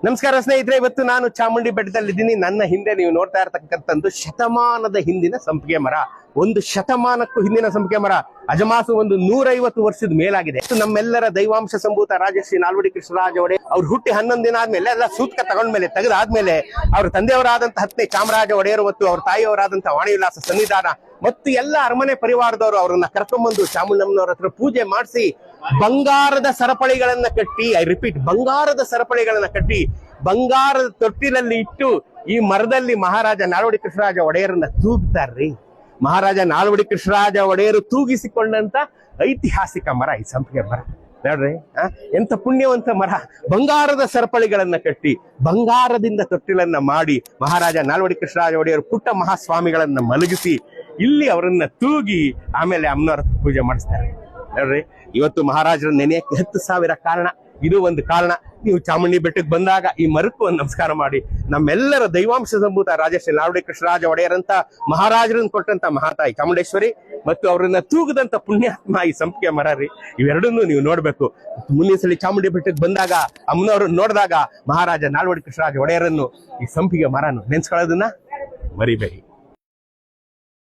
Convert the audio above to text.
ನಮಸ್ಕಾರ ಸ್ನೇಹಿತರೆ, ಇವತ್ತು ನಾನು ಚಾಮುಂಡಿ ಬೆಟ್ಟದಲ್ಲಿದ್ದೀನಿ. ನನ್ನ ಹಿಂದೆ ನೀವು ನೋಡ್ತಾ ಇರತಕ್ಕಂಥದ್ದು ಶತಮಾನದ ಹಿಂದಿನ ಸಂಪಿಗೆ ಮರ. ಒಂದು ಶತಮಾನಕ್ಕೂ ಹಿಂದಿನ ಸಂಪಿಗೆ ಮರ. ಅಜಮಾಸು ಒಂದು 150 ವರ್ಷದ ಮೇಲಾಗಿದೆ. ನಮ್ಮೆಲ್ಲರ ದೈವಾಂಶ ಸಂಭೂತ ರಾಜಶ್ರೀ ನಾಲ್ವಡಿ ಕೃಷ್ಣರಾಜ ಒಡೆಯರ್ ಅವ್ರು ಹುಟ್ಟಿ 11 ದಿನ ಆದ್ಮೇಲೆ ಎಲ್ಲ ಸೂತ್ಕ ತಗೊಂಡ್ಮೇಲೆ ತೆಗೆದಾದ್ಮೇಲೆ ಅವ್ರ ತಂದೆಯವರಾದಂತಹ 10ನೇ ಚಾಮರಾಜ ಒಡೆಯರು ಮತ್ತು ಅವ್ರ ತಾಯಿಯವರಾದಂತಹ ವಾಣಿವಿಲಾಸ ಸನ್ನಿಧಾನ ಮತ್ತು ಎಲ್ಲ ಅರಮನೆ ಪರಿವಾರದವರು ಅವರನ್ನ ಕರ್ಕೊಂಡ್ಬಂದು ಚಾಮುಂಡಮ್ಮನವ್ರ ಹತ್ರ ಪೂಜೆ ಮಾಡಿಸಿ ಬಂಗಾರದ ಸರಪಳಿಗಳನ್ನ ಕಟ್ಟಿ, ಐ ರಿಪೀಟ್, ಬಂಗಾರದ ಸರಪಳಿಗಳನ್ನ ಕಟ್ಟಿ ಬಂಗಾರದ ತೊಟ್ಟಿಲಲ್ಲಿ ಇಟ್ಟು ಈ ಮರದಲ್ಲಿ ಮಹಾರಾಜ ನಾಲ್ವಡಿ ಕೃಷ್ಣರಾಜ ಒಡೆಯರನ್ನ ತೂಗ್ತಾರ್ರಿ. ಮಹಾರಾಜ ನಾಲ್ವಡಿ ಕೃಷ್ಣರಾಜ ಒಡೆಯರು ತೂಗಿಸಿಕೊಂಡಂತ ಐತಿಹಾಸಿಕ ಮರ ಈ ಸಂಪಿಗೆ ಮರ. ನೋಡ್ರಿ, ಎಂತ ಪುಣ್ಯವಂತ ಮರ. ಬಂಗಾರದ ಸರಪಳಿಗಳನ್ನ ಕಟ್ಟಿ ಬಂಗಾರದಿಂದ ತೊಟ್ಟಿಲನ್ನ ಮಾಡಿ ಮಹಾರಾಜ ನಾಲ್ವಡಿ ಕೃಷ್ಣರಾಜ ಒಡೆಯರು ಪುಟ್ಟ ಮಹಾಸ್ವಾಮಿಗಳನ್ನ ಮಲಗಿಸಿ ಇಲ್ಲಿ ಅವರನ್ನ ತೂಗಿ ಆಮೇಲೆ ಅಮ್ಮನವರ ಪೂಜೆ ಮಾಡಿಸ್ತಾರೆ. ನೋಡ್ರಿ, ಇವತ್ತು ಮಹಾರಾಜರ ನೆನೆಯಕ್ಕೆ 10,000 ಕಾರಣ. ಇದು ಒಂದು ಕಾರಣ. ನೀವು ಚಾಮುಂಡಿ ಬೆಟ್ಟಕ್ಕೆ ಬಂದಾಗ ಈ ಮರಕ್ಕೂ ಒಂದು ನಮಸ್ಕಾರ ಮಾಡಿ. ನಮ್ಮೆಲ್ಲರ ದೈವಾಂಶ ಸಂಭೂತ ರಾಜಶ್ರೀ ನಾಲ್ವಡಿ ಕೃಷ್ಣರಾಜ ಒಡೆಯರಂತ ಮಹಾರಾಜರನ್ನ ಕೊಟ್ಟಂತ ಮಹಾತಾಯಿ ಚಾಮುಂಡೇಶ್ವರಿ ಮತ್ತು ಅವರನ್ನ ತೂಗದಂತ ಪುಣ್ಯಾತ್ಮ ಈ ಸಂಪಿಗೆ ಮರ ರೀ. ಇವೆರಡನ್ನೂ ನೀವು ನೋಡ್ಬೇಕು. ಮುಂದಿನ ಸಲ ಚಾಮುಂಡಿ ಬೆಟ್ಟಕ್ಕೆ ಬಂದಾಗ ಅಮ್ಮನವ್ರನ್ನ ನೋಡಿದಾಗ ಮಹಾರಾಜ ನಾಲ್ವಡಿ ಕೃಷ್ಣರಾಜ ಒಡೆಯರನ್ನು ಈ ಸಂಪಿಗೆ ಮರನು ನೆನ್ಸ್ಕೊಳ್ಳೋದನ್ನ ಮರಿಬೇಡಿ.